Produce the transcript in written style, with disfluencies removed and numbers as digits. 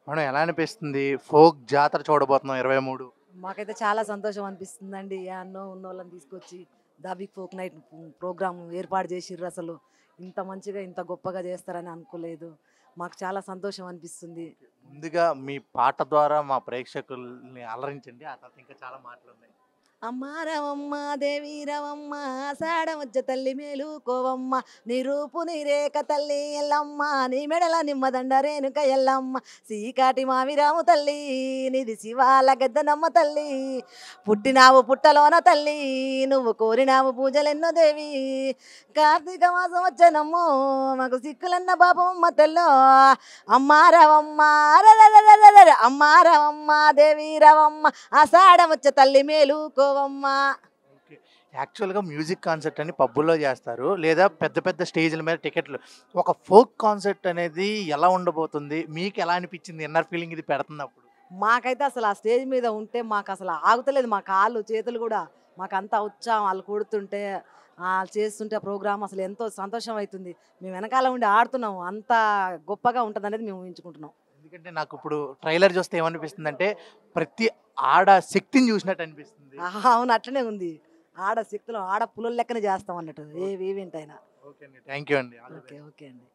Madam ఎలా అనిపిస్తుంది? Folk జాతర చూడబోతున్నాం 23. మాకైతే చాలా సంతోషం అనిపిస్తుందండి. యాడనో ఉన్నోళ్ళని తీసుకొచ్చి the big folk night program ఏర్పాటు చేసిర్రు అసలు. ఇంత మంచిగా, ఇంత గొప్పగా చేస్తారని అనుకోలేదు. మాకు చాలా సంతోషం అనిపిస్తుంది. ముందుగా మీ పాట ద్వారా మా ప్రేక్షకుల్ని అలరించండి. ఆ తర్వాత ఇంకా చాలా మాటలున్నాయి. అమ్మ రవమ్మ దేవి రవమ్మ ఆషాఢమొచ్చ తల్లి మేలుకోవమ్మ నీ రూపు నీ రేఖ తల్లి ఎల్లమ్మ నీ మెడల నిమ్మదండ రేణుక ఎల్లమ్మ సీకాటి మావిరాము తల్లి నీది శివాల గద్దనమ్మ తల్లి పుట్టినావు పుట్టలోన తల్లి నువ్వు కోరినావు పూజలెన్నో దేవి కార్తీక మాసం వచ్చనమ్మో మాకు సిక్కులన్న పాపమ్మ తెల్లో అమ్మ రవమ్మ అమ్మ రవమ్మ దేవి రవమ్మ ఆషాఢమొచ్చ తల్లి మేలుకోవమ్మ. ఓకే. యాక్చువల్‌గా మ్యూజిక్ కాన్సర్ట్ అని పబ్బుల్లో చేస్తారు. లేదా పెద్ద పెద్ద స్టేజ్‌ల మీద టికెట్లు. ఒక ఫోక్ కాన్సర్ట్ అనేది ఎలా ఉండబోతుంది? మీకెలా అనిపిచ్చింది? ఇన్నర్ ఫీలింగ్ ఇది పెడుతున్నప్పుడు? మాకైతే అసలు ఆ స్టేజ్ మీద ఉంటే మాకసలు ఆగుతలేదు. మా కాళ్ళు, చేతులు గూడా మాకంతా ఉత్సాహం ఆళ్ళు కొడుతుంటే, చేస్తుంటే ఆ ప్రోగ్రామ్ అసలు ఎంతో సంతోషం అయితుంది. మేము వెనకాల ఉండి ఆడుతున్నాము. అంత గొప్పగా ఉంటదనేది మేము ఊహించుకుంటున్నాం. ఎందుకంటే నాకిప్పుడు ట్రైలర్ చూస్తే ఏమనిపిస్తుందంటే, ప్రతి ఆడ శక్తిని చూసినట్టు అనిపిస్తుంది. అవును. అట్లనే ఉంది. ఆడ శక్తులు ఆడ పులుల లెక్కనే చేస్తాం అన్నట్టు. ఏ ఈవెంట్ అయినా. ఓకే అండి. థాంక్ యూ అండి. All the okay. Best. Okay అండి.